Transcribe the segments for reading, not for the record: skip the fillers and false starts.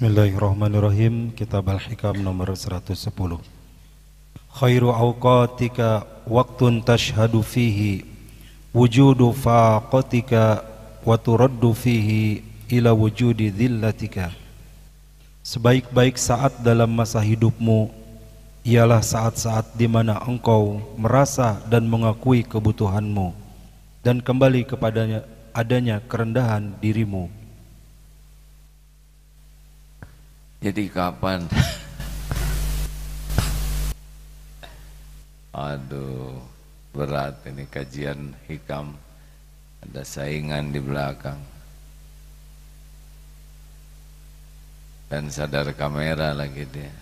Bismillahirrahmanirrahim. Kitab Al-Hikam nomor 110. Khairu awqatika waqtun tashhadu fihi wujudu faqatika wa turaddu fihi ila wujudi dhillatika. Sebaik-baik saat dalam masa hidupmu ialah saat-saat di mana engkau merasa dan mengakui kebutuhanmu dan kembali kepadanya adanya kerendahan dirimu. Jadi kapan? Aduh, berat ini kajian hikam. Ada saingan di belakang. Dan sadar kamera lagi dia.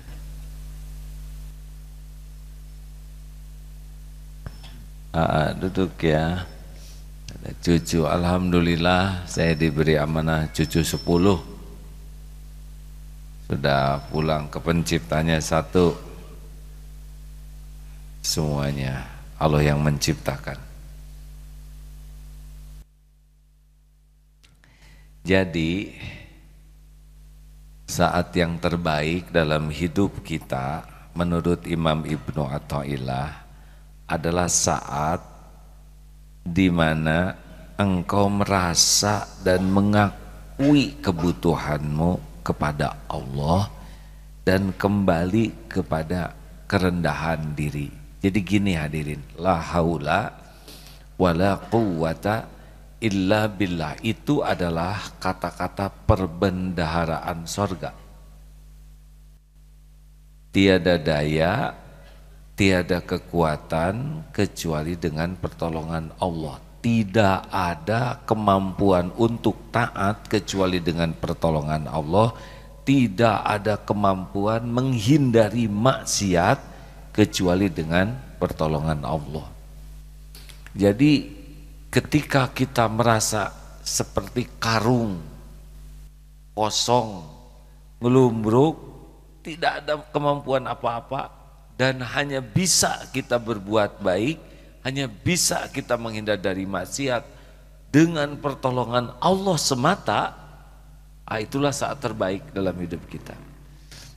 Duduk ya. Ada cucu, alhamdulillah saya diberi amanah cucu 10. Sudah pulang ke penciptanya satu. Semuanya Allah yang menciptakan. Jadi saat yang terbaik dalam hidup kita menurut Imam Ibnu Athaillah adalah saat di mana engkau merasa dan mengakui kebutuhanmu kepada Allah dan kembali kepada kerendahan diri. Jadi gini hadirin, la haula wala quwwata illa billah itu adalah kata-kata perbendaharaan sorga. Tiada daya, tiada kekuatan kecuali dengan pertolongan Allah. Tidak ada kemampuan untuk taat kecuali dengan pertolongan Allah. Tidak ada kemampuan menghindari maksiat kecuali dengan pertolongan Allah. Jadi ketika kita merasa seperti karung kosong, ngelumbruk, tidak ada kemampuan apa-apa dan hanya bisa kita berbuat baik, hanya bisa kita menghindar dari maksiat dengan pertolongan Allah semata, itulah saat terbaik dalam hidup kita.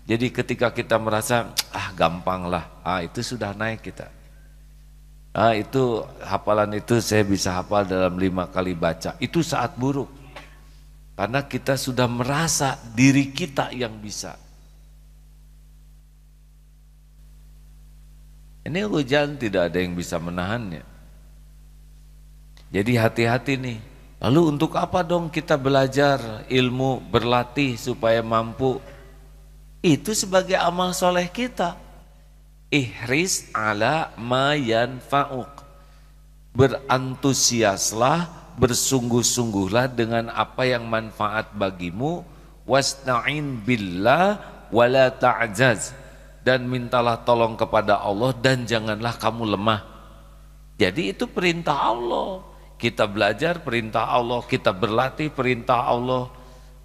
Jadi ketika kita merasa gampang lah, itu sudah naik kita. Itu hafalan itu saya bisa hafal dalam 5 kali baca, itu saat buruk. Karena kita sudah merasa diri kita yang bisa. Ini hujan tidak ada yang bisa menahannya. Jadi hati-hati nih. Lalu untuk apa dong kita belajar ilmu, berlatih supaya mampu? Itu sebagai amal soleh kita. Ihris ala ma yanfa'uk. Berantusiaslah, bersungguh-sungguhlah dengan apa yang manfaat bagimu. Wasta'in billah wala ta'jaz. Dan mintalah tolong kepada Allah dan janganlah kamu lemah. Jadi itu perintah Allah. Kita belajar perintah Allah, kita berlatih perintah Allah.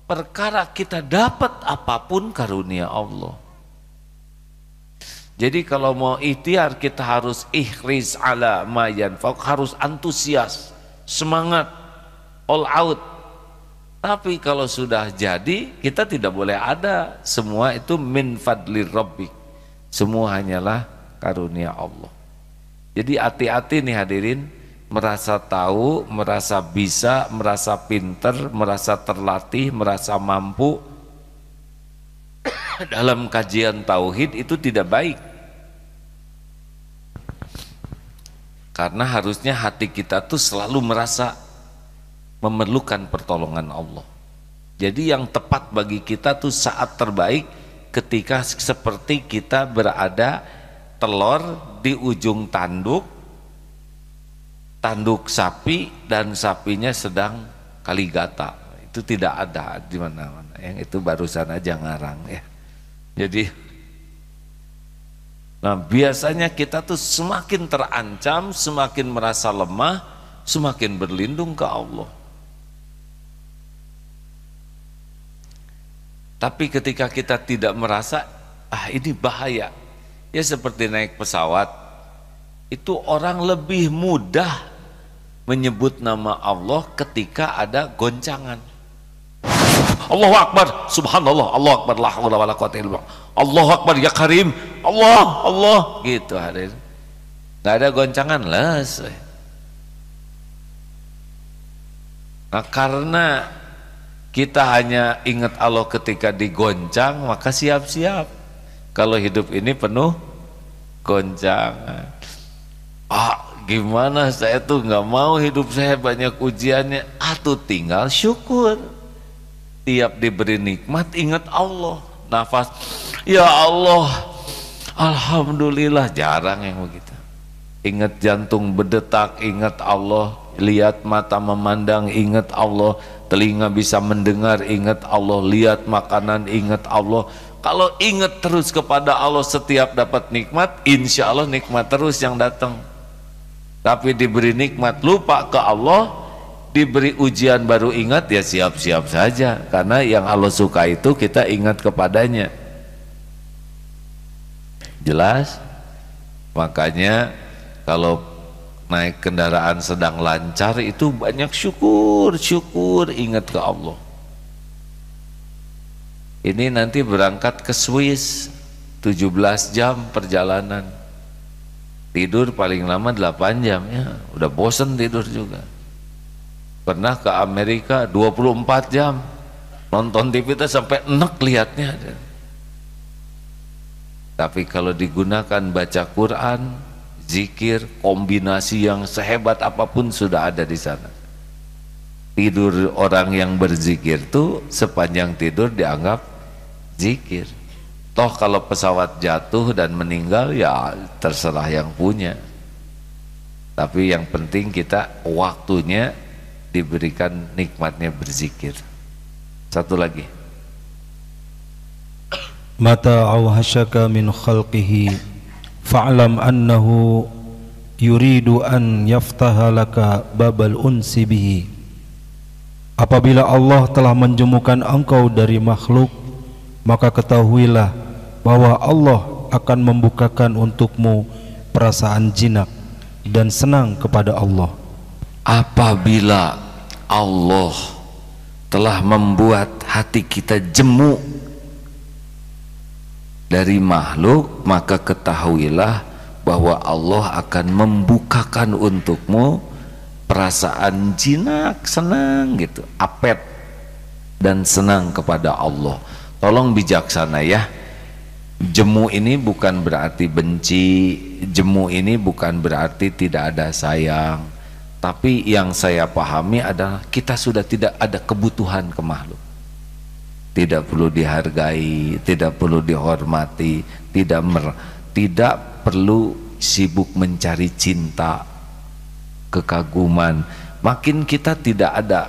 Perkara kita dapat apapun karunia Allah. Jadi kalau mau ikhtiar kita harus ikhris ala ma yanfa'uk, harus antusias, semangat, all out. Tapi kalau sudah jadi kita tidak boleh ada. Semua itu min fadlir rabbik. Semua hanyalah karunia Allah. Jadi hati-hati nih hadirin, merasa tahu, merasa bisa, merasa pinter, merasa terlatih, merasa mampu dalam kajian tauhid itu tidak baik. Karena harusnya hati kita tuh selalu merasa memerlukan pertolongan Allah. Jadi yang tepat bagi kita tuh saat terbaik ketika seperti kita berada telur di ujung tanduk sapi dan sapinya sedang kaligata. Itu tidak ada di mana-mana. Yang itu barusan aja ngarang ya. Jadi biasanya kita tuh semakin terancam, semakin merasa lemah, semakin berlindung ke Allah. Tapi ketika kita tidak merasa, ini bahaya. Ya seperti naik pesawat, itu orang lebih mudah menyebut nama Allah ketika ada goncangan. Allahu Akbar, subhanallah, Allahu Akbar, la haula wala quwwata illa billah, Allahu Akbar ya Karim, Allah gitu hadirin. Nggak ada goncangan les. Nah karena kita hanya ingat Allah ketika digoncang, maka siap-siap kalau hidup ini penuh goncangan. Gimana saya tuh nggak mau hidup saya banyak ujiannya. Tuh tinggal syukur. Tiap diberi nikmat ingat Allah. Nafas, ya Allah, alhamdulillah. Jarang yang begitu. Ingat jantung berdetak, ingat Allah. Lihat mata memandang, ingat Allah. Telinga bisa mendengar, ingat Allah. Lihat makanan, ingat Allah. Kalau ingat terus kepada Allah setiap dapat nikmat, insya Allah nikmat terus yang datang. Tapi diberi nikmat lupa ke Allah, diberi ujian baru ingat, ya siap-siap saja. Karena yang Allah suka itu kita ingat kepadanya. Jelas? Makanya kalau naik kendaraan sedang lancar itu banyak syukur ingat ke Allah. Ini nanti berangkat ke Swiss 17 jam perjalanan. Tidur paling lama 8 jam ya, udah bosen tidur juga. Pernah ke Amerika 24 jam nonton TV itu sampai enek lihatnya. Tapi kalau digunakan baca Quran, zikir, kombinasi yang sehebat apapun sudah ada di sana. Tidur orang yang berzikir tuh sepanjang tidur dianggap zikir. Toh kalau pesawat jatuh dan meninggal ya terserah yang punya. Tapi yang penting kita waktunya diberikan nikmatnya berzikir. Satu lagi. Mata awhashaka min khalqihi fa'lam annahu yuridu an yaftaha laka babal unsi bihi. Apabila Allah telah menjemukan engkau dari makhluk, maka ketahuilah bahwa Allah akan membukakan untukmu perasaan jinak dan senang kepada Allah. Apabila Allah telah membuat hati kita jemu dari makhluk, maka ketahuilah bahwa Allah akan membukakan untukmu perasaan jinak, senang gitu, apet dan senang kepada Allah. Tolong bijaksana ya. Jemu ini bukan berarti benci, jemu ini bukan berarti tidak ada sayang. Tapi yang saya pahami adalah kita sudah tidak ada kebutuhan ke makhluk. Tidak perlu dihargai, tidak perlu dihormati, tidak perlu sibuk mencari cinta, kekaguman. Makin kita tidak ada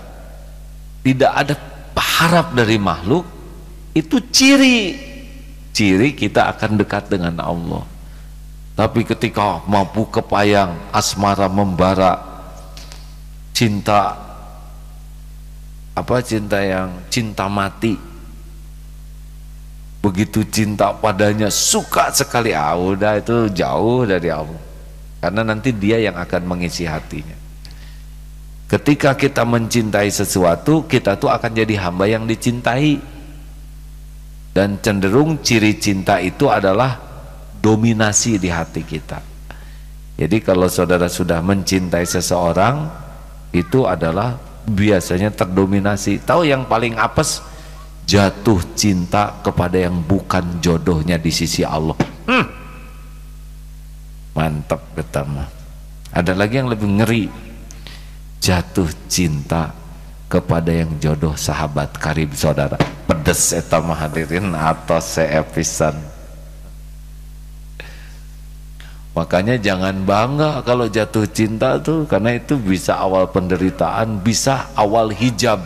harap dari makhluk, itu ciri kita akan dekat dengan Allah. Tapi ketika mampu kepayang, asmara membara, cinta yang cinta mati, begitu cinta padanya suka sekali, udah itu jauh dari Allah. Karena nanti dia yang akan mengisi hatinya. Ketika kita mencintai sesuatu, kita tuh akan jadi hamba yang dicintai. Dan cenderung ciri cinta itu adalah dominasi di hati kita. Jadi kalau saudara sudah mencintai seseorang, itu adalah biasanya terdominasi. Tahu yang paling apes? Jatuh cinta kepada yang bukan jodohnya di sisi Allah. Mantap betama. Ada lagi yang lebih ngeri. Jatuh cinta kepada yang jodoh sahabat karib saudara. Pedes eta mah hadirin atau seepisan. Makanya jangan bangga kalau jatuh cinta tuh, karena itu bisa awal penderitaan, bisa awal hijab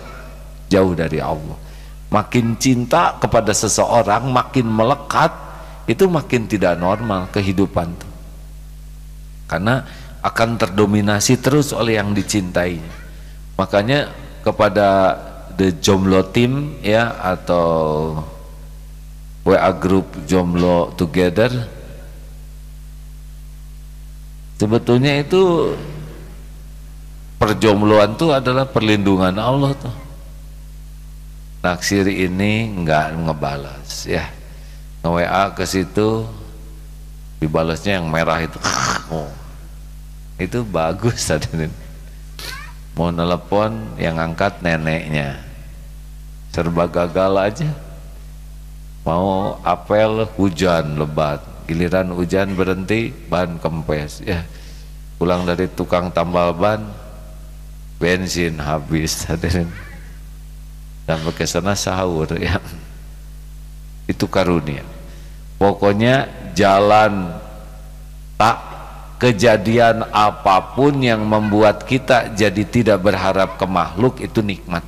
jauh dari Allah. Makin cinta kepada seseorang, makin melekat, itu makin tidak normal kehidupan tuh. Karena akan terdominasi terus oleh yang dicintainya. Makanya kepada The Jomblo Team ya, atau WA Group Jomblo Together, sebetulnya itu perjombloan itu adalah perlindungan Allah tuh. naksir ini nggak ngebalas ya, nge-WA ke situ dibalasnya yang merah itu. Oh, itu bagus hadirin. Mau telepon yang angkat neneknya, serba gagal aja. Mau apel hujan lebat, giliran hujan berhenti ban kempes ya, pulang dari tukang tambal ban bensin habis hadirin, sampai ke sana sahur ya. Itu karunia. Pokoknya jalan tak kejadian apapun yang membuat kita jadi tidak berharap ke makhluk itu nikmat.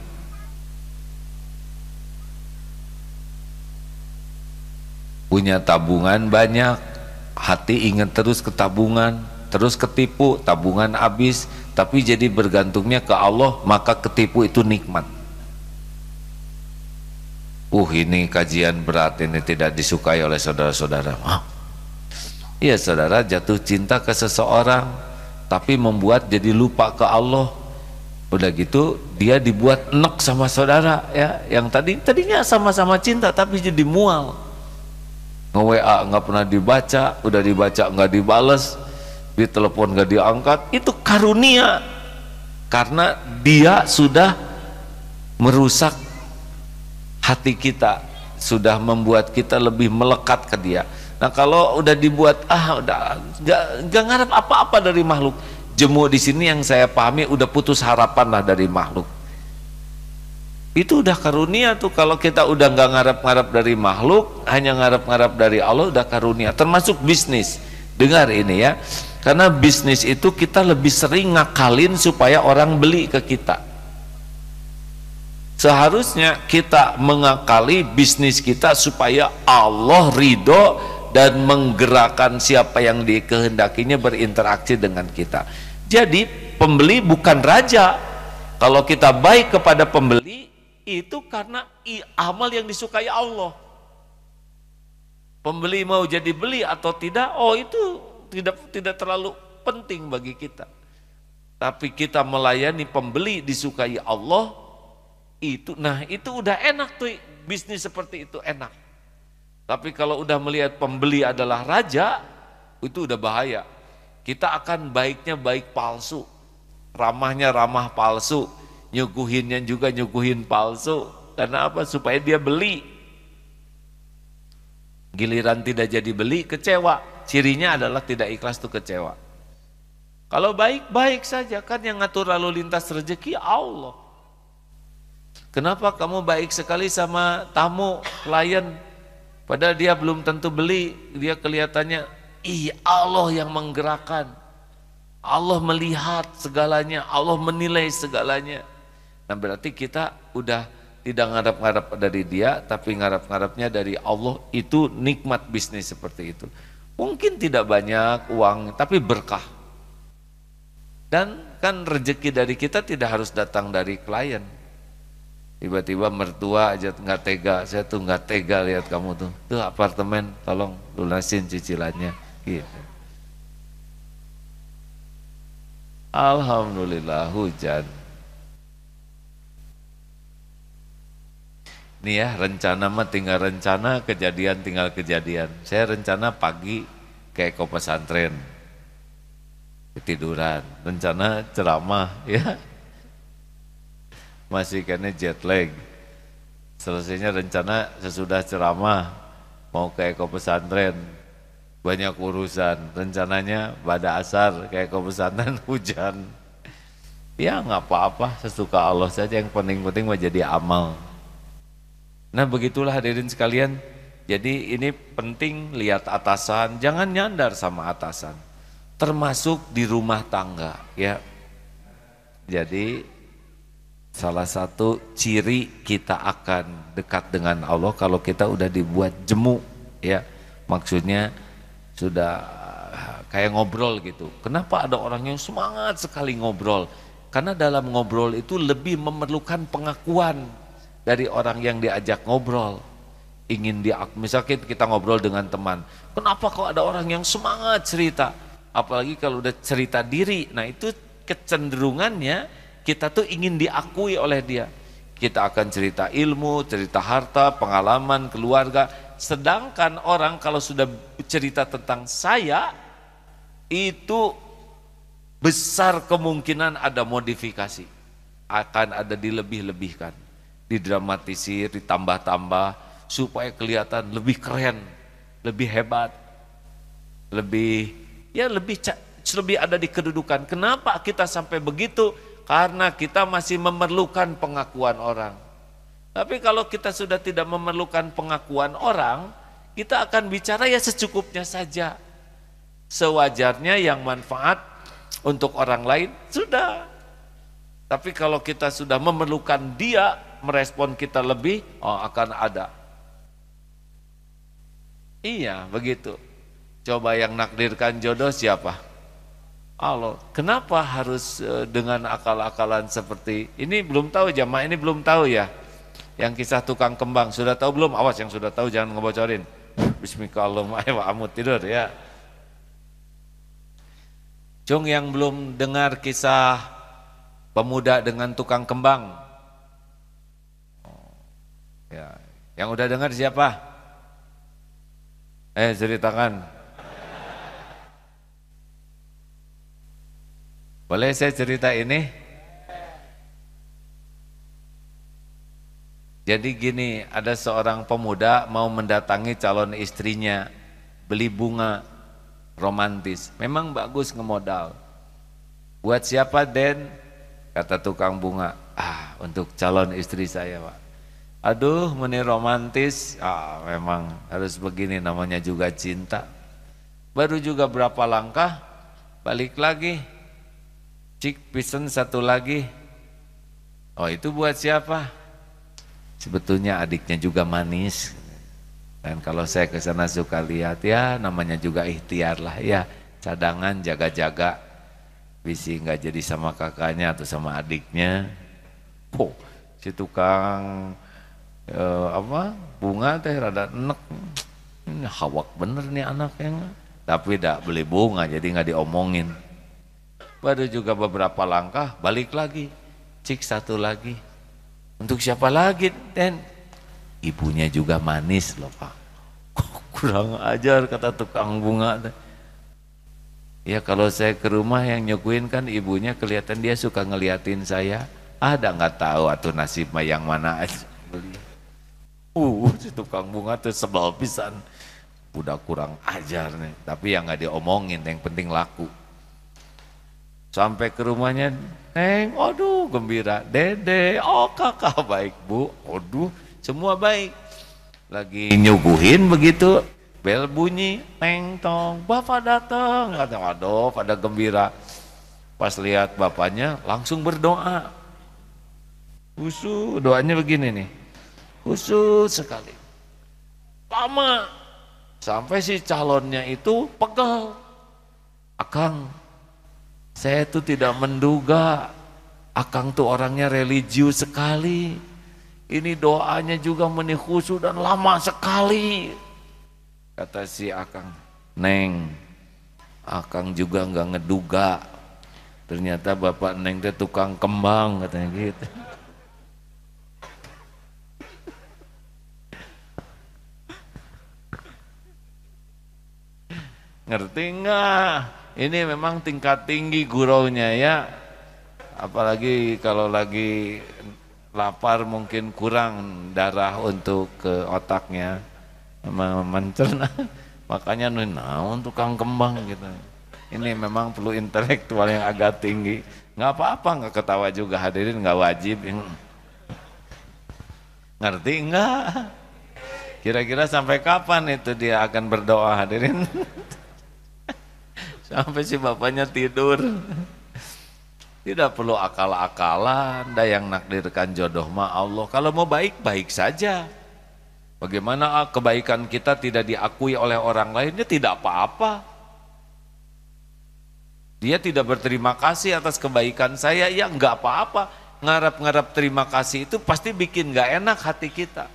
Punya tabungan banyak, hati ingat terus ke tabungan, terus ketipu, tabungan habis, tapi jadi bergantungnya ke Allah, maka ketipu itu nikmat. Ini kajian berat, ini tidak disukai oleh saudara-saudara. Iya saudara, jatuh cinta ke seseorang tapi membuat jadi lupa ke Allah. Udah gitu dia dibuat enek sama saudara ya, yang tadinya sama-sama cinta tapi jadi mual. Nge-WA nggak pernah dibaca, udah dibaca nggak dibales, ditelepon nggak diangkat. Itu karunia karena dia sudah merusak hati kita, sudah membuat kita lebih melekat ke dia. Nah kalau udah dibuat udah nggak ngarep apa-apa dari makhluk. Jemu di sini yang saya pahami udah putus harapan lah dari makhluk. Itu udah karunia tuh. Kalau kita udah nggak ngarep-ngarep dari makhluk, hanya ngarep-ngarep dari Allah, udah karunia. Termasuk bisnis. Dengar ini ya, karena bisnis itu kita lebih sering ngakalin supaya orang beli ke kita. Seharusnya kita mengakali bisnis kita supaya Allah ridho dan menggerakkan siapa yang dikehendakinya berinteraksi dengan kita. Jadi pembeli bukan raja. Kalau kita baik kepada pembeli itu karena amal yang disukai Allah. Pembeli mau jadi beli atau tidak, itu tidak terlalu penting bagi kita. Tapi kita melayani pembeli disukai Allah, itu udah enak tuh, bisnis seperti itu enak. Tapi kalau udah melihat pembeli adalah raja, itu udah bahaya. Kita akan baiknya baik palsu, ramahnya ramah palsu, nyuguhinnya juga nyuguhin palsu. Karena apa? Supaya dia beli. Giliran tidak jadi beli, kecewa. Cirinya adalah tidak ikhlas tuh kecewa. Kalau baik-baik saja, kan yang ngatur lalu lintas rezeki Allah. Kenapa kamu baik sekali sama tamu, klien, padahal dia belum tentu beli, dia kelihatannya, Allah yang menggerakkan, Allah melihat segalanya, Allah menilai segalanya. Nah berarti kita udah tidak ngarep-ngarep dari dia, tapi ngarep-ngarepnya dari Allah. Itu nikmat bisnis seperti itu. Mungkin tidak banyak uang, tapi berkah. Dan kan rezeki dari kita tidak harus datang dari klien. Tiba-tiba mertua aja nggak tega, saya tuh nggak tega lihat kamu tuh apartemen, tolong lunasin cicilannya, gitu. Alhamdulillah hujan. Nih ya, rencana mah tinggal rencana, kejadian tinggal kejadian. Saya rencana pagi ke Eko Pesantren, ketiduran, rencana ceramah ya. Masih kena jet lag. Selesainya rencana sesudah ceramah mau ke Eko Pesantren, banyak urusan. Rencananya pada asar ke Eko Pesantren hujan. Ya nggak apa-apa, sesuka Allah saja, yang penting-penting mah jadi amal. Nah begitulah hadirin sekalian. Jadi ini penting lihat atasan, jangan nyandar sama atasan. Termasuk di rumah tangga ya. Jadi salah satu ciri kita akan dekat dengan Allah kalau kita udah dibuat jemu ya. Maksudnya sudah kayak ngobrol gitu. Kenapa ada orang yang semangat sekali ngobrol? Karena dalam ngobrol itu lebih memerlukan pengakuan dari orang yang diajak ngobrol. Misalkan kita ngobrol dengan teman, kenapa kok ada orang yang semangat cerita? Apalagi kalau udah cerita diri, nah itu kecenderungannya kita tuh ingin diakui oleh dia. Kita akan cerita ilmu, cerita harta, pengalaman, keluarga. Sedangkan orang kalau sudah cerita tentang saya, itu besar kemungkinan ada modifikasi. Akan ada dilebih-lebihkan, didramatisir, ditambah-tambah, supaya kelihatan lebih keren, lebih hebat, lebih ada di kedudukan. Kenapa kita sampai begitu? Karena kita masih memerlukan pengakuan orang. Tapi kalau kita sudah tidak memerlukan pengakuan orang, kita akan bicara ya secukupnya saja, sewajarnya, yang manfaat untuk orang lain sudah. Tapi kalau kita sudah memerlukan dia merespon kita lebih, akan ada. Iya, begitu. Coba yang nakdirkan jodoh siapa? Allah. Kenapa harus dengan akal-akalan seperti ini? Belum tahu jamaah ini, belum tahu ya. Yang kisah tukang kembang sudah tahu belum? Awas, yang sudah tahu jangan ngebocorin. Bismillahirrahmanirrahim, tidur ya. Cung, yang belum dengar kisah pemuda dengan tukang kembang, ya, yang udah dengar siapa? Ceritakan. Boleh saya cerita ini? Jadi gini, ada seorang pemuda mau mendatangi calon istrinya, beli bunga romantis. Memang bagus ngemodal. Buat siapa, Den? Kata tukang bunga. Untuk calon istri saya, Pak. Aduh, meni romantis. Memang harus begini, namanya juga cinta. Baru juga berapa langkah, balik lagi. Cik, pisen satu lagi. Itu buat siapa? Sebetulnya adiknya juga manis. Dan kalau saya ke sana suka lihat, ya namanya juga ikhtiar lah ya. Cadangan, jaga-jaga. Bisi nggak jadi sama kakaknya atau sama adiknya. Si tukang bunga teh rada enek. Ini hawak bener nih anaknya. Tapi tidak beli bunga, jadi nggak diomongin. Baru juga beberapa langkah, balik lagi. Cik, satu lagi. Untuk siapa lagi, Den? Ibunya juga manis loh, Pak. Kurang ajar, kata tukang bunga. Ya kalau saya ke rumah yang nyuguhin kan ibunya, kelihatan dia suka ngeliatin saya. Ada nggak tahu atau nasib yang mana aja beli. Si tukang bunga tuh sebel pisan. Udah kurang ajar nih, tapi yang nggak diomongin, yang penting laku. Sampai ke rumahnya, Neng, aduh gembira. Dede, kakak baik Bu. Aduh, semua baik. Lagi nyuguhin begitu, bel bunyi, teng tong, bapak datang. Aduh, pada gembira. Pas lihat bapaknya, langsung berdoa. Khusus, doanya begini nih. Khusus sekali. Lama. Sampai si calonnya itu pegal. Akang, saya tuh tidak menduga Akang tuh orangnya religius sekali. Ini doanya juga khusyuk dan lama sekali. Kata si Akang, Neng, Akang juga nggak ngeduga. Ternyata bapak Neng teh tukang kembang, katanya gitu. Ngerti nggak? Ini memang tingkat tinggi guraunya ya. Apalagi kalau lagi lapar mungkin kurang darah untuk ke otaknya mencerna. Makanya naon tukang kembang gitu. Ini memang perlu intelektual yang agak tinggi. Nggak apa-apa, nggak ketawa juga hadirin, nggak wajib. Ngerti nggak? Kira-kira sampai kapan itu dia akan berdoa hadirin? Sampai si bapaknya tidur. Tidak perlu akal-akalan. Dah yang nakdirkan jodoh mah Allah. Kalau mau baik, baik saja. Bagaimana kebaikan kita tidak diakui oleh orang lainnya, tidak apa-apa. Dia tidak berterima kasih atas kebaikan saya, ya enggak apa-apa. Ngarap-ngarap terima kasih itu pasti bikin enggak enak hati kita.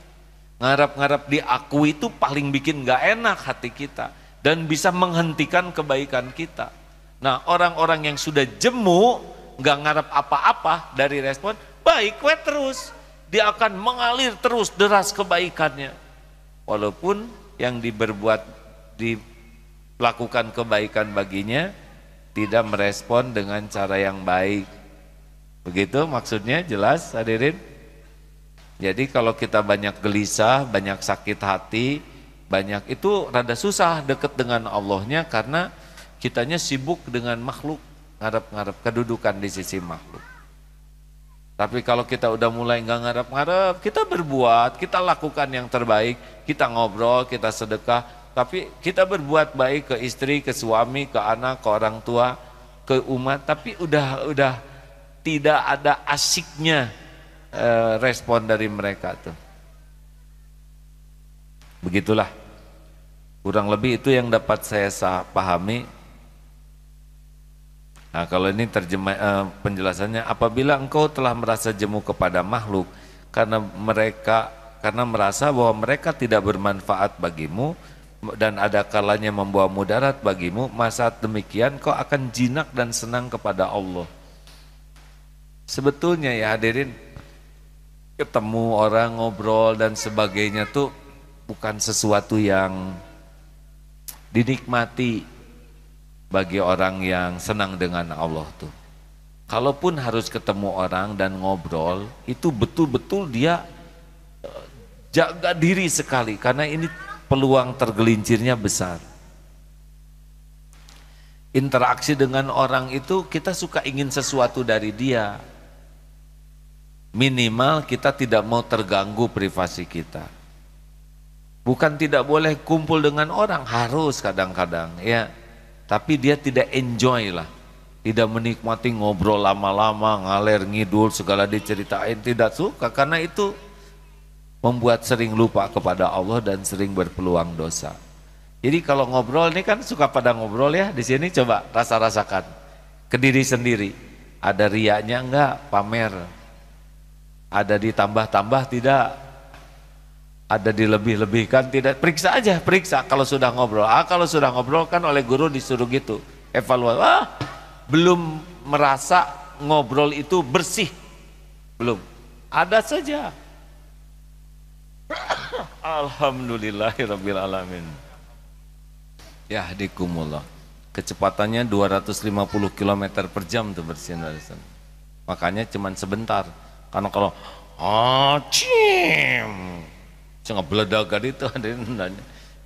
Ngarap-ngarap diakui itu paling bikin enggak enak hati kita. Dan bisa menghentikan kebaikan kita. Nah, orang-orang yang sudah jemu, nggak ngarep apa-apa dari respon, baik we terus. dia akan mengalir terus deras kebaikannya. Walaupun yang dilakukan kebaikan baginya tidak merespon dengan cara yang baik. Begitu maksudnya, jelas hadirin? Jadi kalau kita banyak gelisah, banyak sakit hati, banyak itu rada susah deket dengan Allahnya karena kitanya sibuk dengan makhluk, ngarep-ngarep kedudukan di sisi makhluk. Tapi kalau kita udah mulai nggak ngarep-ngarep, kita berbuat, kita lakukan yang terbaik, kita ngobrol, kita sedekah, tapi kita berbuat baik ke istri, ke suami, ke anak, ke orang tua, ke umat, tapi udah tidak ada asiknya respon dari mereka tuh. Begitulah, kurang lebih itu yang dapat saya pahami. Nah, kalau ini penjelasannya, apabila engkau telah merasa jemu kepada makhluk karena merasa bahwa mereka tidak bermanfaat bagimu dan ada kalanya membawa mudarat bagimu, masa demikian kau akan jinak dan senang kepada Allah. Sebetulnya ya hadirin, ketemu orang, ngobrol dan sebagainya tuh bukan sesuatu yang dinikmati bagi orang yang senang dengan Allah tuh. Kalaupun harus ketemu orang dan ngobrol, itu betul-betul dia jaga diri sekali karena ini peluang tergelincirnya besar. Interaksi dengan orang itu kita suka ingin sesuatu dari dia. Minimal kita tidak mau terganggu privasi kita. Bukan tidak boleh kumpul dengan orang, harus kadang-kadang ya. Tapi dia tidak enjoy lah, tidak menikmati ngobrol lama-lama, ngaler ngidul segala diceritain, tidak suka karena itu membuat sering lupa kepada Allah dan sering berpeluang dosa. Jadi kalau ngobrol ini kan suka pada ngobrol ya, di sini coba rasa-rasakan ke diri sendiri, ada riaknya enggak, pamer, ada ditambah-tambah tidak, ada dilebih-lebihkan tidak, periksa aja, periksa kalau sudah ngobrol. Kalau sudah ngobrol kan oleh guru disuruh gitu, evaluasi. Belum merasa ngobrol itu bersih, belum, ada saja. Alhamdulillahirabbil alamin. Yahdikumullah. Kecepatannya 250 km per jam tuh bersinar. Makanya cuman sebentar. Karena kalau ngebeledakan itu ada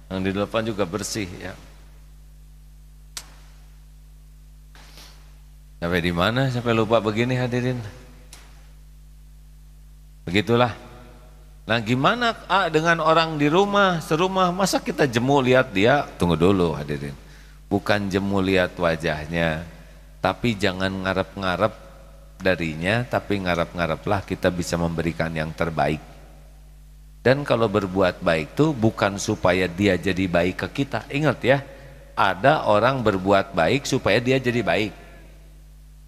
yang di depan juga bersih ya. Sampai di mana? Sampai lupa begini hadirin. Begitulah. Nah gimana dengan orang di rumah, serumah, masa kita jemu lihat dia? Tunggu dulu hadirin. Bukan jemu lihat wajahnya, tapi jangan ngarep-ngarep darinya, tapi ngarep-ngareplah kita bisa memberikan yang terbaik. Dan kalau berbuat baik tuh bukan supaya dia jadi baik ke kita. Ingat ya, ada orang berbuat baik supaya dia jadi baik.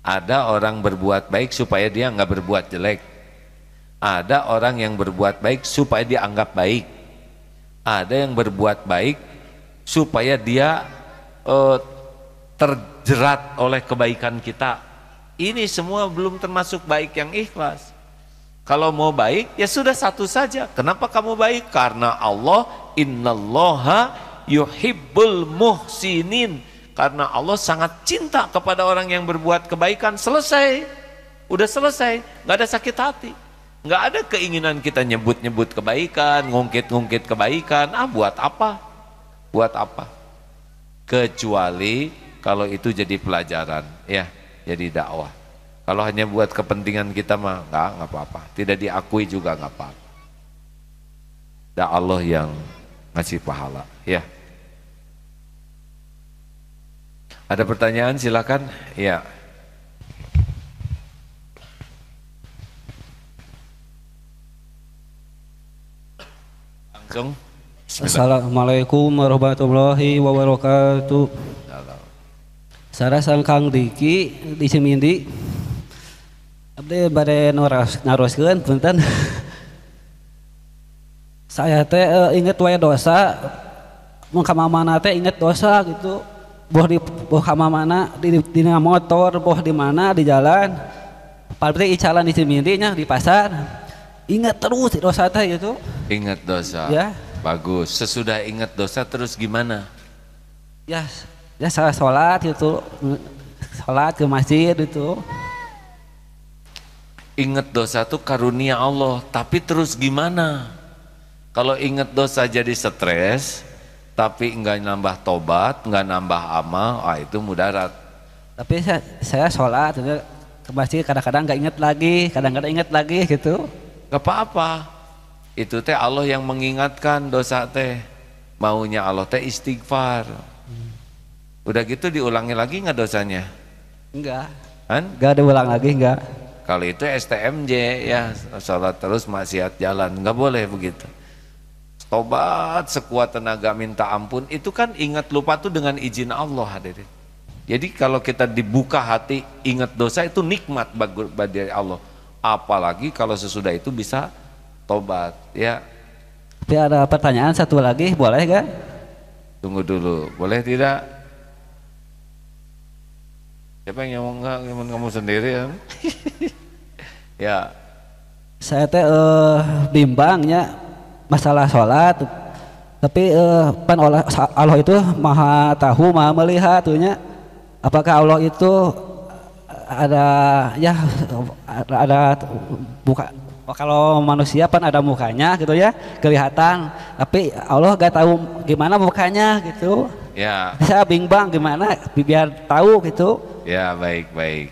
Ada orang berbuat baik supaya dia nggak berbuat jelek. Ada orang yang berbuat baik supaya dia anggap baik. Ada yang berbuat baik supaya dia terjerat oleh kebaikan kita. Ini semua belum termasuk baik yang ikhlas. Kalau mau baik ya sudah satu saja. Kenapa kamu baik? Karena Allah, innallaha yuhibbul muhsinin. Karena Allah sangat cinta kepada orang yang berbuat kebaikan. Selesai, udah selesai, nggak ada sakit hati, nggak ada keinginan kita nyebut-nyebut kebaikan, ngungkit-ngungkit kebaikan. Buat apa? Buat apa? Kecuali kalau itu jadi pelajaran, ya, jadi dakwah. Kalau hanya buat kepentingan kita mah nggak apa-apa, tidak diakui juga nggak apa-apa. Dan Allah yang ngasih pahala, ya. Ada pertanyaan silakan, ya. Langsung. Assalamualaikum warahmatullahi wabarakatuh. Sarah sangkang Diki di Cimindi. Abdi bade naroskeun punten. Saya teh inget wae dosa, mun ka mamana teh inget dosa gitu. Boh ka mamana di motor, boh di mana di jalan. Pabrik icalan di Cimindi nya di pasar. ingat terus dosa teh gitu. Ingat dosa. Ya. Bagus. Sesudah ingat dosa terus gimana? Ya, ya saya sholat gitu, sholat ke masjid itu. Ingat dosa tuh karunia Allah, tapi terus gimana? Kalau ingat dosa jadi stres, tapi enggak nambah tobat, enggak nambah amal, itu mudarat. Tapi saya sholat gitu, ke masjid kadang-kadang nggak ingat lagi, kadang-kadang ingat lagi gitu. Gak apa-apa. Itu teh Allah yang mengingatkan dosa teh. Maunya Allah teh istighfar. Udah gitu diulangi lagi nggak dosanya? Enggak. Kan? Enggak ada ulang lagi, enggak. Kalau itu STMJ ya, sholat terus maksiat jalan, nggak boleh begitu. Tobat sekuat tenaga minta ampun, itu kan ingat lupa tuh dengan izin Allah hadirin. Jadi kalau kita dibuka hati ingat dosa itu nikmat bagi Allah. Apalagi kalau sesudah itu bisa tobat ya. Tapi ada pertanyaan satu lagi, boleh gak? Tunggu dulu, boleh tidak? Siapa yang ngomong enggak? Ngomong kamu sendiri ya? Ya. Saya teh bimbangnya masalah sholat. Tapi pan Allah itu maha tahu, maha melihat tuhnya. Apakah Allah itu ada ya ada buka, kalau manusia kan ada mukanya gitu ya kelihatan, tapi Allah gak tahu gimana mukanya gitu Ya. saya bimbang gimana biar tahu gitu. Ya, baik.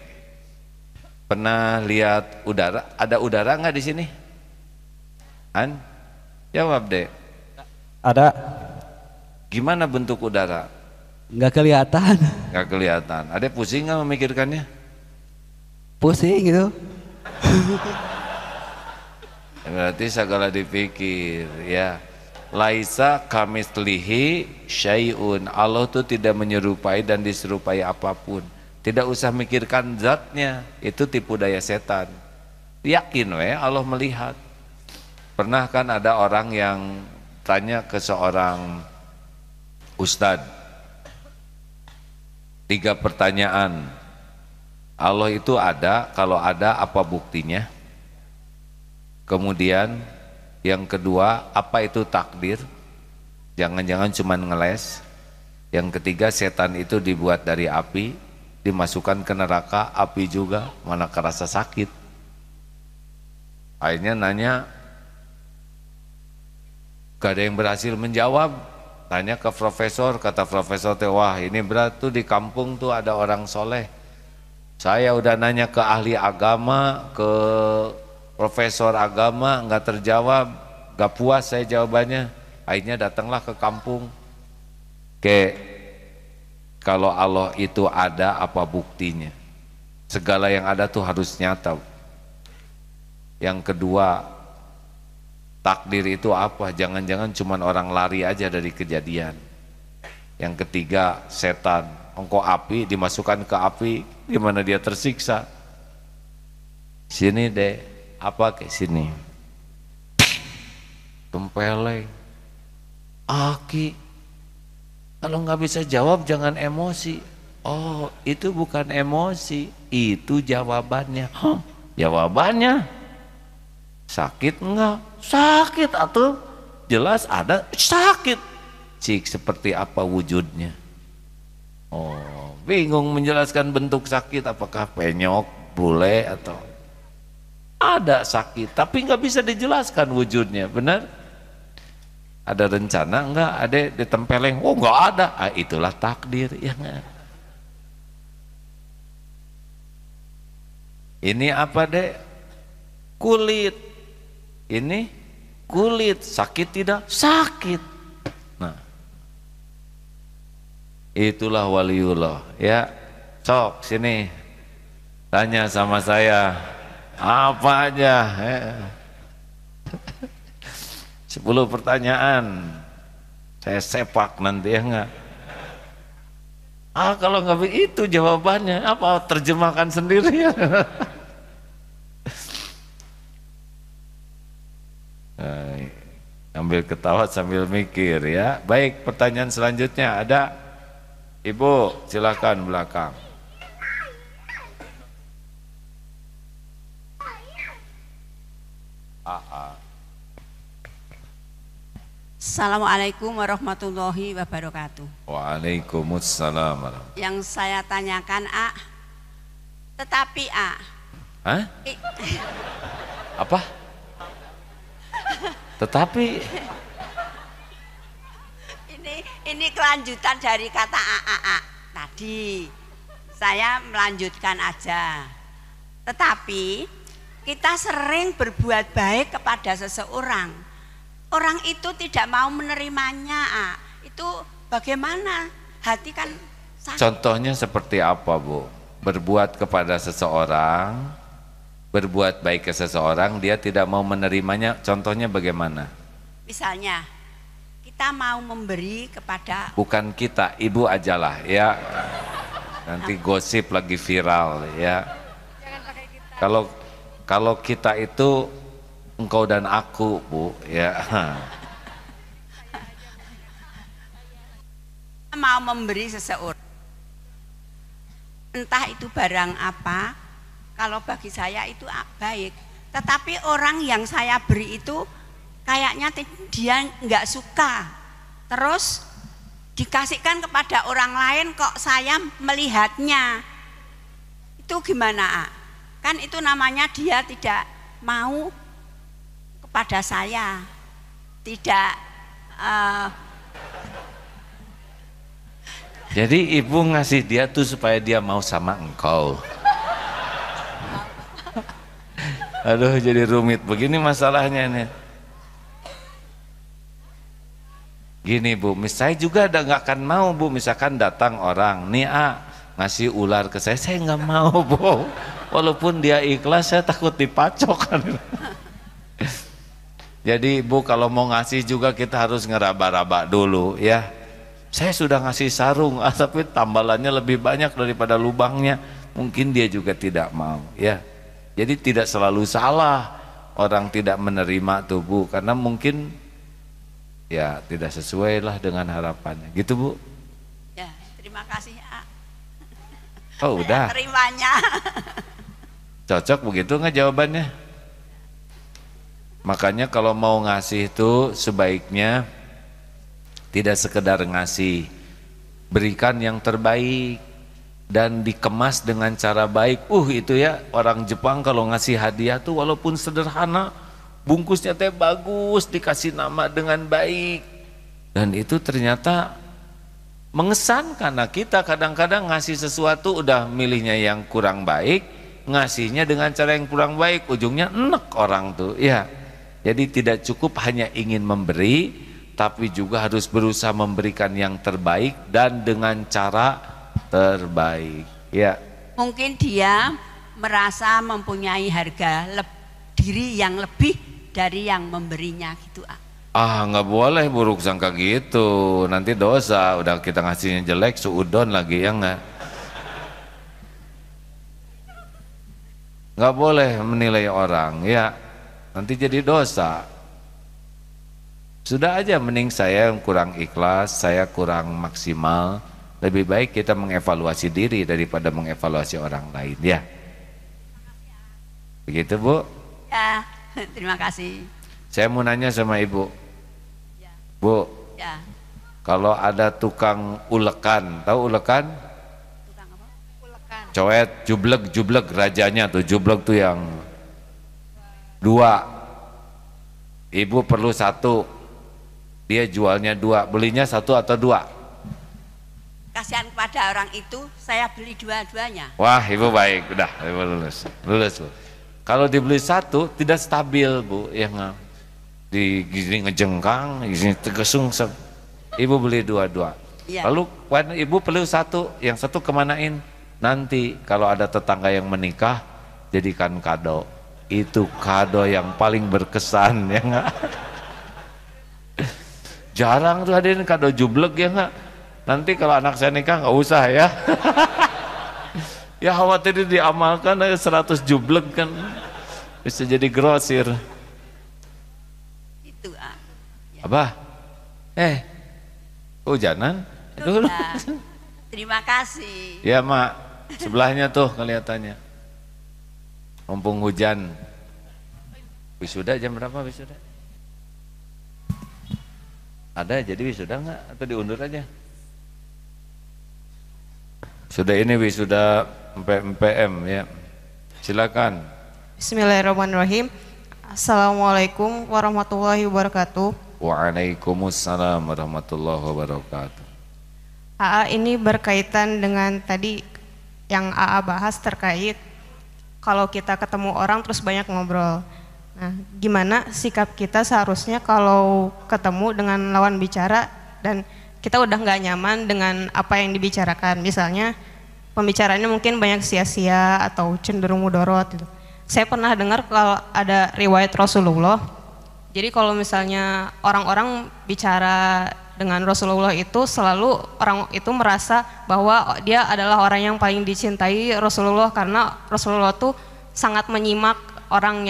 Pernah lihat udara? Ada udara nggak di sini? An? Jawab deh. Ada. Gimana bentuk udara? Nggak kelihatan. Nggak kelihatan. Ada pusing nggak memikirkannya? Pusing gitu. Berarti segala dipikir ya. Laisa kamitslihi syai'un. Allah tuh tidak menyerupai dan diserupai apapun. Tidak usah mikirkan zatnya, itu tipu daya setan. Yakin Allah melihat. Pernah kan ada orang yang tanya ke seorang ustadz 3 pertanyaan. Allah itu ada, kalau ada apa buktinya? Kemudian yang kedua, apa itu takdir? Jangan-jangan cuman ngeles. Yang ketiga, setan itu dibuat dari api, dimasukkan ke neraka, api juga, mana kerasa sakit. Akhirnya nanya, gak ada yang berhasil menjawab. Tanya ke profesor, kata profesor, wah ini berat tuh di kampung tuh ada orang soleh. Saya udah nanya ke ahli agama, ke profesor agama, nggak terjawab, nggak puas saya jawabannya. Akhirnya datanglah ke kampung. Kalau Allah itu ada, apa buktinya? Segala yang ada tuh harus nyata. Yang kedua, takdir itu apa? Jangan-jangan cuman orang lari aja dari kejadian. Yang ketiga, setan. Engkau api, dimasukkan ke api, gimana dia tersiksa? Sini deh, apa ke sini? Tempeleng. Aki. Kalau nggak bisa jawab jangan emosi. Oh, itu bukan emosi, itu jawabannya. Jawabannya sakit enggak? Sakit atuh. Jelas ada sakit. Cik seperti apa wujudnya? Oh, bingung menjelaskan bentuk sakit, apakah penyok, bule atau ada sakit, tapi nggak bisa dijelaskan wujudnya, benar? Ada rencana enggak? Ada ditempeleng? Oh nggak ada. Itulah takdir ya enggak? Ini apa dek? Kulit. Ini kulit. Sakit tidak? Sakit. Nah, itulah waliullah ya. Sok sini tanya sama saya apa aja. 10 pertanyaan saya sepak nanti ya enggak? Kalau nggak begitu jawabannya apa, terjemahkan sendiri ya. Ambil ketawa sambil mikir ya. Baik, pertanyaan selanjutnya ada. Ibu silakan belakang. Assalamualaikum warahmatullahi wabarakatuh. Waalaikumsalam warahmatullahi. Yang saya tanyakan A, tetapi A. Hah? Apa? Tetapi ini kelanjutan dari kata A tadi. Saya melanjutkan aja. Tetapi kita sering berbuat baik kepada seseorang. Orang itu tidak mau menerimanya. A. Itu bagaimana? Hati kan sakit. contohnya seperti apa, Bu? Berbuat kepada seseorang, berbuat baik ke seseorang, dia tidak mau menerimanya, contohnya bagaimana? Misalnya, kita mau memberi kepada, Bukan kita, Ibu ajalah ya. Nanti gosip lagi viral ya. Kalau kita itu engkau dan aku, Bu, ya. mau memberi seseorang, entah itu barang apa, kalau bagi saya itu baik. Tetapi orang yang saya beri itu kayaknya dia nggak suka, terus dikasihkan kepada orang lain kok saya melihatnya, itu gimana? Kan itu namanya dia tidak mau kepada saya, tidak Jadi Ibu ngasih dia tuh supaya dia mau sama engkau. Aduh, jadi rumit begini masalahnya nih. Gini, Bu, saya juga nggak akan mau, Bu, misalkan datang orang nih ngasih ular ke saya nggak mau, Bu. Walaupun dia ikhlas, saya takut dipacok kan. Jadi Bu, kalau mau ngasih juga kita harus ngeraba-raba dulu ya. Saya sudah ngasih sarung, tapi tambalannya lebih banyak daripada lubangnya, mungkin dia juga tidak mau ya. Jadi tidak selalu salah orang tidak menerima tuh, Bu, karena mungkin ya tidak sesuai lah dengan harapannya gitu, Bu. ya. Terima kasih, A. Oh udah Terimanya. cocok begitu nggak jawabannya? Makanya kalau mau ngasih itu sebaiknya tidak sekedar ngasih, berikan yang terbaik dan dikemas dengan cara baik. Itu ya, orang Jepang kalau ngasih hadiah tuh walaupun sederhana, bungkusnya teh bagus, dikasih nama dengan baik, dan itu ternyata mengesankan. Nah, kita kadang-kadang ngasih sesuatu udah milihnya yang kurang baik, ngasihnya dengan cara yang kurang baik, ujungnya enek orang tuh ya. Jadi tidak cukup hanya ingin memberi, tapi juga harus berusaha memberikan yang terbaik dan dengan cara terbaik ya. Mungkin dia merasa mempunyai harga diri yang lebih dari yang memberinya gitu, A. Nggak boleh buruk sangka gitu, nanti dosa. Udah kita ngasihnya jelek, suudon lagi ya nggak boleh menilai orang ya, nanti jadi dosa. Sudah aja, mending saya yang kurang ikhlas, saya kurang maksimal. Lebih baik kita mengevaluasi diri daripada mengevaluasi orang lain ya. Begitu, Bu? Ya, terima kasih. Saya mau nanya sama Ibu. Ya. Bu, Ya. kalau ada tukang ulekan, tahu ulekan? Tukang apa? Ulekan. Coet, jublek rajanya tuh, jublek tuh yang 2. Ibu perlu 1, dia jualnya 2, belinya 1 atau 2? Kasihan kepada orang itu, saya beli dua-duanya. Wah, Ibu baik, udah Ibu lulus Bu. Kalau dibeli 1 tidak stabil, Bu, ya nggak? Di gini ngejengkang, gini tegesung. Ibu beli 2. Ya. Lalu Ibu perlu 1, yang 1 kemanain? Nanti kalau ada tetangga yang menikah, jadikan kado. Itu kado yang paling berkesan ya nggak? Jarang tuh hadirin kado jublek ya nggak? Nanti kalau anak saya nikah nggak usah ya. Ya khawatir diamalkan 100 jublek kan bisa jadi grosir. Itu, A. Ya. Apa? Hujanan? Aduh. Sudah. Terima kasih. Ya Mak, sebelahnya tuh kelihatannya. Mumpung hujan. Wisuda jam berapa wisuda? Ada jadi wisuda nggak atau diundur aja? Sudah ini wisuda MPM ya. Silakan. Bismillahirrahmanirrahim. Assalamualaikum warahmatullahi wabarakatuh. Waalaikumsalam warahmatullahi wabarakatuh. AA ini berkaitan dengan tadi yang AA bahas terkait kalau kita ketemu orang terus banyak ngobrol. Nah, gimana sikap kita seharusnya kalau ketemu dengan lawan bicara dan kita udah nggak nyaman dengan apa yang dibicarakan. Misalnya pembicaraannya mungkin banyak sia-sia atau cenderung mudorot gitu. Saya pernah dengar kalau ada riwayat Rasulullah. Jadi kalau misalnya orang-orang bicara dengan Rasulullah itu selalu orang itu merasa bahwa dia adalah orang yang paling dicintai Rasulullah karena Rasulullah tuh sangat menyimak orang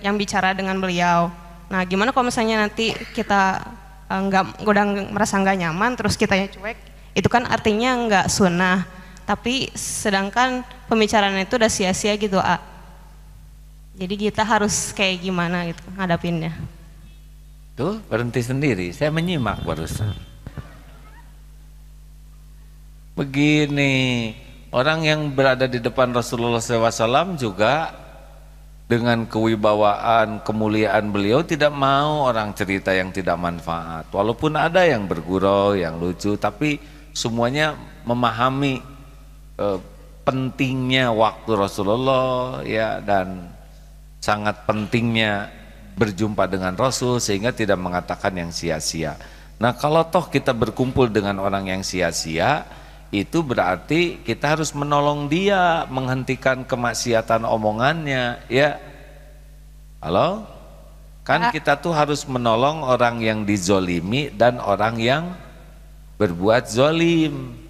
yang bicara dengan beliau. Nah, gimana kalau misalnya nanti kita udah merasa nggak nyaman terus kitanya cuek, itu kan artinya nggak sunnah. Tapi sedangkan pembicaraan itu udah sia-sia gitu, Jadi kita harus kayak gimana gitu ngadapinnya. Tuh berhenti sendiri, saya menyimak barusan. Begini, orang yang berada di depan Rasulullah SAW juga dengan kewibawaan, kemuliaan beliau tidak mau orang cerita yang tidak manfaat. Walaupun ada yang bergurau, yang lucu, tapi semuanya memahami pentingnya waktu Rasulullah ya, dan sangat pentingnya berjumpa dengan Rasul sehingga tidak mengatakan yang sia-sia. Nah, kalau toh kita berkumpul dengan orang yang sia-sia, itu berarti kita harus menolong dia, menghentikan kemaksiatan omongannya, ya. Halo? Kan kita tuh harus menolong orang yang dizolimi dan orang yang berbuat zolim.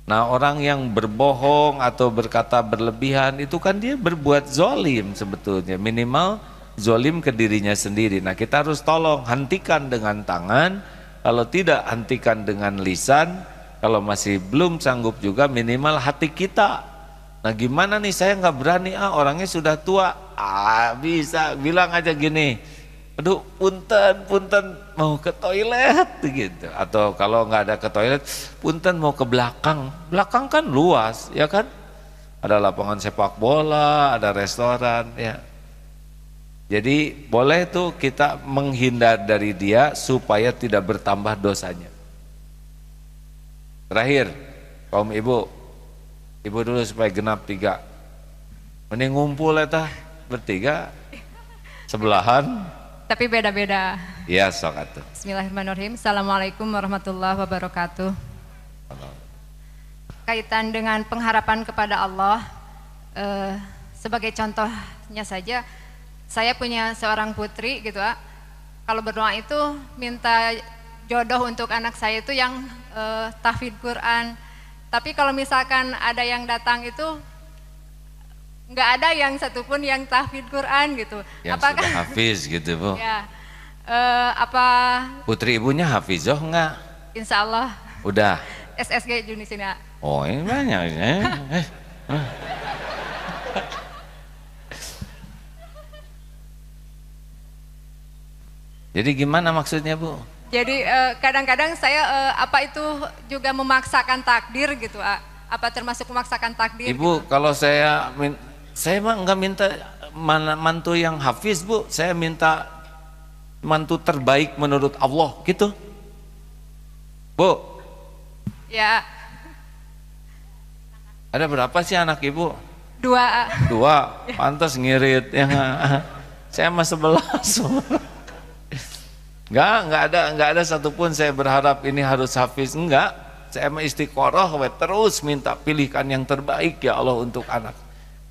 Nah, orang yang berbohong atau berkata berlebihan itu kan dia berbuat zolim sebetulnya, minimal zolim ke dirinya sendiri. Nah, kita harus tolong, hentikan dengan tangan, kalau tidak hentikan dengan lisan, kalau masih belum sanggup juga minimal hati kita. Nah, gimana nih saya nggak berani, orangnya sudah tua. Bisa bilang aja gini, aduh punten mau ke toilet gitu. Atau kalau nggak ada ke toilet, punten mau ke belakang. Belakang kan luas ya kan, ada lapangan sepak bola, ada restoran ya. Jadi boleh tuh kita menghindar dari dia supaya tidak bertambah dosanya. Terakhir, kaum ibu dulu supaya genap 3. Mending ngumpul eta bertiga sebelahan. Tapi beda-beda. Iya, sok atuh. Bismillahirrahmanirrahim. Assalamualaikum warahmatullahi wabarakatuh. Kaitan dengan pengharapan kepada Allah, sebagai contohnya saja, saya punya seorang putri gitu, kalau berdoa itu minta jodoh untuk anak saya itu yang tahfidz Quran. Tapi kalau misalkan ada yang datang itu nggak ada yang satupun yang tahfidz Quran gitu. Yang apakah sudah hafiz gitu, Bu? Ya, apa putri ibunya hafizoh nggak? Insya Allah. Udah. SSG Junisina. Oh, ini banyak ya. Jadi gimana maksudnya, Bu? Jadi kadang-kadang saya apa itu juga memaksakan takdir gitu, apa termasuk memaksakan takdir? Ibu, gitu? kalau saya mah nggak minta mantu yang hafiz, Bu. Saya minta mantu terbaik menurut Allah gitu, Bu. Ya. Ada berapa sih anak ibu? 2. 2, pantas ngirit ya. Saya mah 11. Enggak ada satupun saya berharap ini harus hafiz, enggak. Saya mah istiqoroh, terus minta pilihkan yang terbaik ya Allah untuk anak.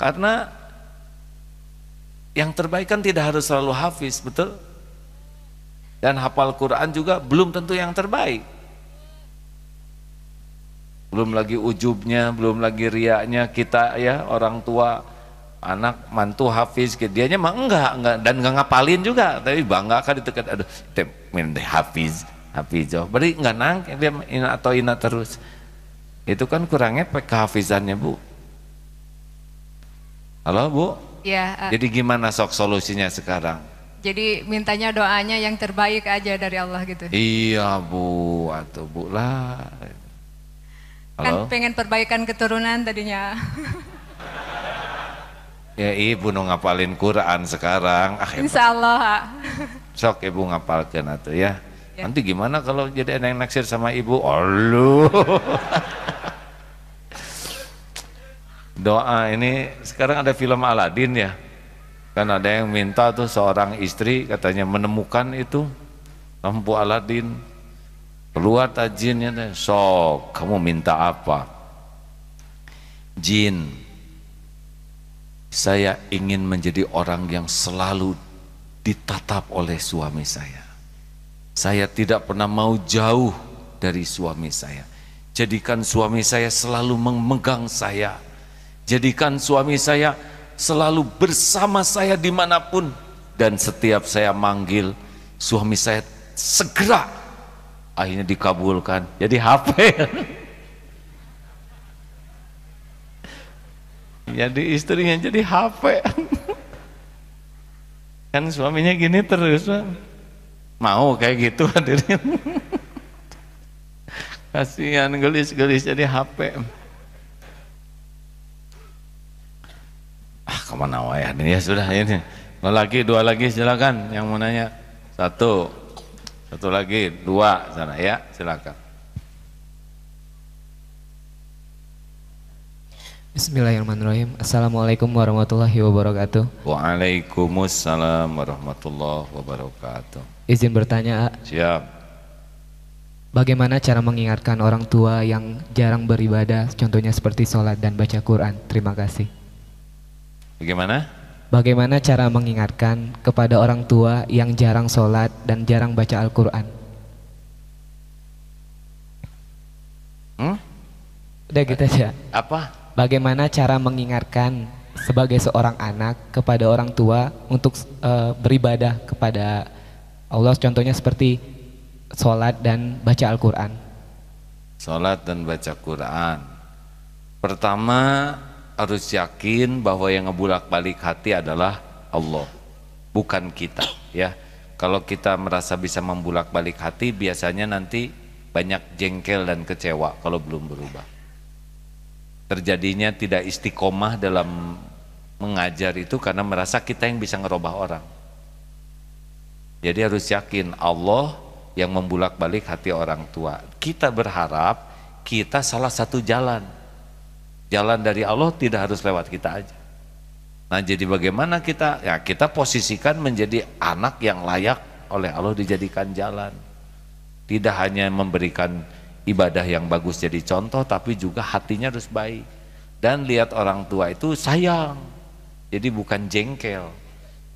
Karena yang terbaik kan tidak harus selalu hafiz, betul? Dan hafal Quran juga belum tentu yang terbaik. Belum lagi ujubnya, belum lagi riaknya kita ya, orang tua, anak mantu hafiz, dianya mah enggak dan enggak ngapalin juga, tapi bangga kan itu kan, aduh temen hafiz berarti enggak nang dia ina atau ina terus, itu kan kurangnya kehafizannya, Bu. Halo, Bu. Ya. Jadi gimana sok solusinya sekarang? Jadi mintanya doanya yang terbaik aja dari Allah gitu. Iya Bu, atau Bu lah. Halo? Kan pengen perbaikan keturunan tadinya. Ya ibu nu ngapalin Quran sekarang. Insya Allah. Sok ibu ngapalkan atuh ya. Ya. Nanti gimana kalau jadi yang naksir sama ibu? Aduh. Doa ini sekarang ada film Aladin ya. Kan ada yang minta tuh seorang istri katanya menemukan itu lampu Aladin. Keluar tajinnya teh, sok kamu minta apa? Jin, saya ingin menjadi orang yang selalu ditatap oleh suami saya. Saya tidak pernah mau jauh dari suami saya. Jadikan suami saya selalu memegang saya. Jadikan suami saya selalu bersama saya dimanapun. Dan setiap saya manggil suami saya segera. Akhirnya dikabulkan. Jadi HP. Jadi istrinya jadi HP. Kan suaminya gini terus. Mau kayak gitu hadirin. Kasihan gelis-gelis jadi HP. Kemana wae ya sudah ini. Lagi dua lagi silakan yang mau nanya. Satu lagi, dua sana ya silakan. Bismillahirrahmanirrahim. Assalamualaikum warahmatullahi wabarakatuh. Waalaikumsalam warahmatullahi wabarakatuh. Izin bertanya, Siap. bagaimana cara mengingatkan orang tua yang jarang beribadah, contohnya seperti sholat dan baca Quran? Terima kasih. Bagaimana? Bagaimana cara mengingatkan kepada orang tua yang jarang sholat dan jarang baca Al-Quran? Udah gitu aja. Apa? Bagaimana cara mengingatkan sebagai seorang anak kepada orang tua untuk beribadah kepada Allah, contohnya seperti sholat dan baca Al-Quran? Sholat dan baca Quran. Pertama harus yakin bahwa yang ngebulak-balik hati adalah Allah, bukan kita ya. Kalau kita merasa bisa membulak-balik hati, biasanya nanti banyak jengkel dan kecewa kalau belum berubah. Terjadinya tidak istiqomah dalam mengajar itu karena merasa kita yang bisa ngerubah orang. Jadi harus yakin Allah yang membulak-balik hati orang tua. Kita berharap kita salah satu jalan dari Allah, tidak harus lewat kita aja. Nah jadi bagaimana kita? Ya kita posisikan menjadi anak yang layak oleh Allah dijadikan jalan. Tidak hanya memberikan ibadah yang bagus jadi contoh, tapi juga hatinya harus baik. Dan lihat orang tua itu sayang, jadi bukan jengkel.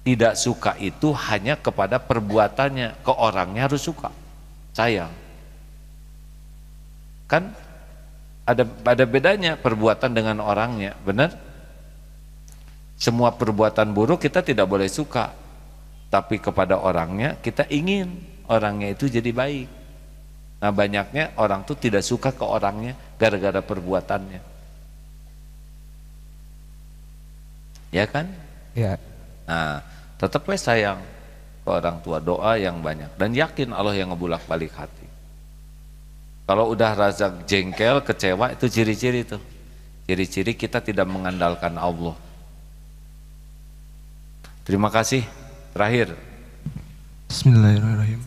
Tidak suka itu hanya kepada perbuatannya, ke orangnya harus suka, sayang. Kan ada bedanya perbuatan dengan orangnya, benar? Semua perbuatan buruk kita tidak boleh suka, tapi kepada orangnya kita ingin orangnya itu jadi baik. Nah banyaknya orang tuh tidak suka ke orangnya gara-gara perbuatannya, ya kan? Ya. Nah tetap sayang ke orang tua, doa yang banyak dan yakin Allah yang ngebulak-balik hati. Kalau udah rasa jengkel, kecewa, itu ciri-ciri tuh. Ciri-ciri kita tidak mengandalkan Allah. Terima kasih. Terakhir. Bismillahirrahmanirrahim.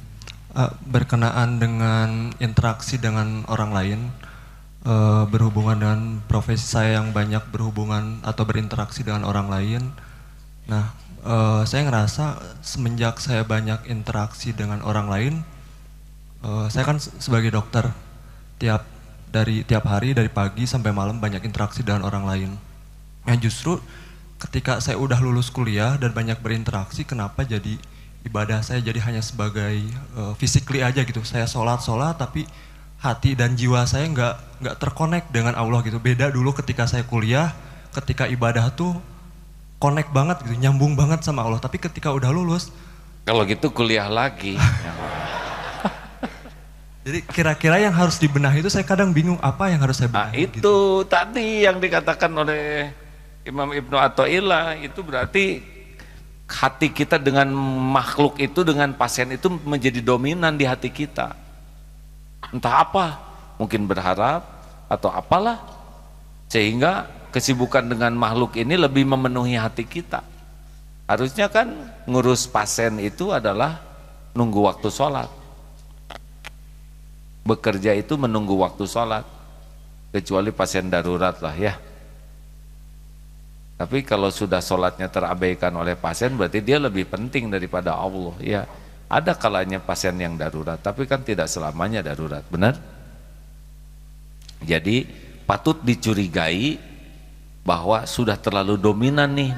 Berkenaan dengan interaksi dengan orang lain, berhubungan dengan profesi saya yang banyak berhubungan atau berinteraksi dengan orang lain. Nah, saya ngerasa semenjak saya banyak interaksi dengan orang lain, saya kan sebagai dokter, tiap hari dari pagi sampai malam banyak interaksi dengan orang lain. Nah justru ketika saya udah lulus kuliah dan banyak berinteraksi, kenapa jadi ibadah saya jadi hanya sebagai physically aja gitu. Saya sholat tapi hati dan jiwa saya nggak terkonek dengan Allah gitu. Beda dulu ketika saya kuliah, ketika ibadah tuh connect banget gitu, nyambung banget sama Allah. Tapi ketika udah lulus, kalau gitu kuliah lagi. Jadi kira-kira yang harus dibenahi itu saya kadang bingung apa yang harus saya benahi. Nah itu gitu. Tadi yang dikatakan oleh Imam Ibnu Athaillah itu berarti hati kita dengan makhluk itu, dengan pasien itu menjadi dominan di hati kita. Entah apa, mungkin berharap atau apalah, sehingga kesibukan dengan makhluk ini lebih memenuhi hati kita. Harusnya kan ngurus pasien itu adalah nunggu waktu sholat. Bekerja itu menunggu waktu sholat, kecuali pasien darurat lah ya. Tapi kalau sudah sholatnya terabaikan oleh pasien, berarti dia lebih penting daripada Allah. Ya, ada kalanya pasien yang darurat, tapi kan tidak selamanya darurat, benar? Jadi patut dicurigai bahwa sudah terlalu dominan nih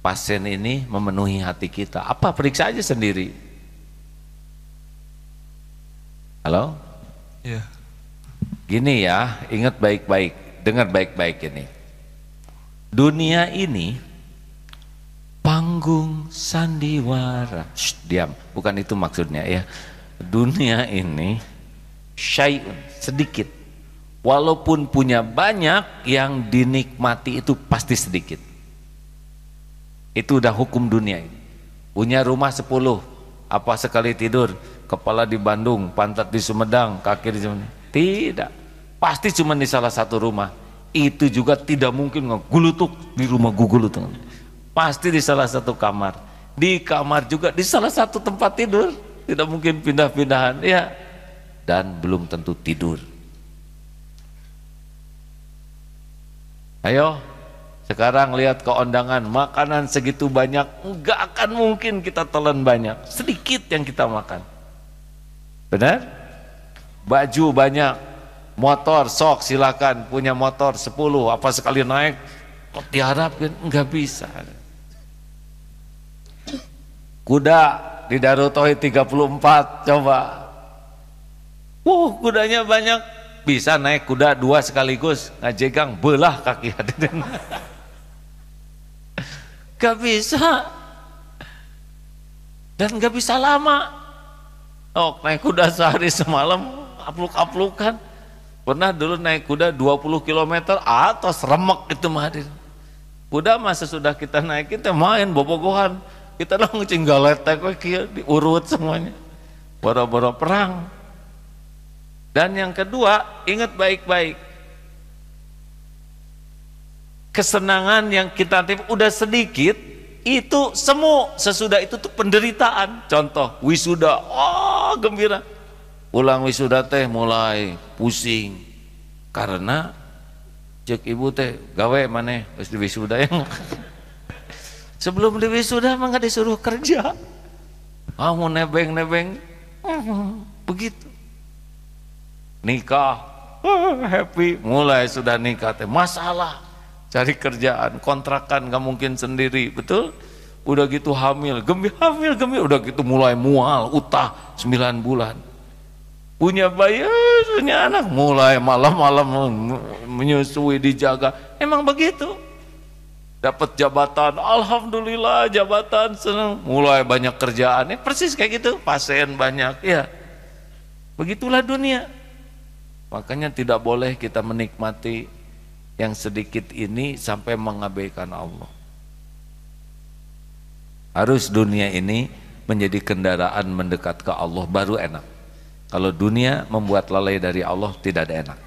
pasien ini memenuhi hati kita. Apa? Periksa aja sendiri. Halo? Iya. Gini ya, ingat baik-baik, dengar baik-baik ini. Dunia ini panggung sandiwara. Shh, diam, bukan itu maksudnya ya. Dunia ini syai'un, sedikit. Walaupun punya banyak, yang dinikmati itu pasti sedikit. Itu udah hukum dunia ini. Punya rumah 10, apa sekali tidur, kepala di Bandung, pantat di Sumedang, kaki di Sumedang. Tidak, pasti cuma di salah satu rumah. Itu juga tidak mungkin ngegulutuk di rumah gugulutuk. Pasti di salah satu kamar. Di kamar juga di salah satu tempat tidur. Tidak mungkin pindah-pindahan ya. Dan belum tentu tidur. Ayo, sekarang lihat keondangan, makanan segitu banyak, enggak akan mungkin kita telan banyak. Sedikit yang kita makan. Benar? Baju banyak, motor sok silakan, punya motor 10, apa sekali naik kok diharapkan, enggak bisa. Kuda di Darut Tauhid 34 coba, kudanya banyak, bisa naik kuda 2 sekaligus, ngajegang belah kaki hadirin. Gak bisa, dan gak bisa lama. Naik kuda sehari semalam apluk-aplukan. Pernah dulu naik kuda 20 km atas remek itu hadir. Kuda masa sudah kita naik, kita main bobogohan, kita dong cinggalet diurut semuanya, boro-boro perang. Dan yang kedua, ingat baik-baik, kesenangan yang kita udah sedikit, itu semu, sesudah itu tuh penderitaan. Contoh wisuda, gembira. Pulang wisuda teh mulai pusing karena cek ibu teh gawe maneh pas di wisuda yang sebelum di wisuda mah nggak disuruh kerja, kamu nebeng begitu. Nikah happy, mulai sudah nikah teh masalah, cari kerjaan, kontrakan nggak mungkin sendiri, betul? Udah gitu hamil, hamil, udah gitu mulai mual, utah 9 bulan. Punya bayi, punya anak, mulai malam-malam menyusui, dijaga. Emang begitu. Dapat jabatan, alhamdulillah jabatan, senang. Mulai banyak kerjaan, persis kayak gitu. Pasien banyak, ya. Begitulah dunia. Makanya tidak boleh kita menikmati yang sedikit ini sampai mengabaikan Allah. Harus dunia ini menjadi kendaraan mendekat ke Allah, baru enak. Kalau dunia membuat lalai dari Allah, tidak ada enak.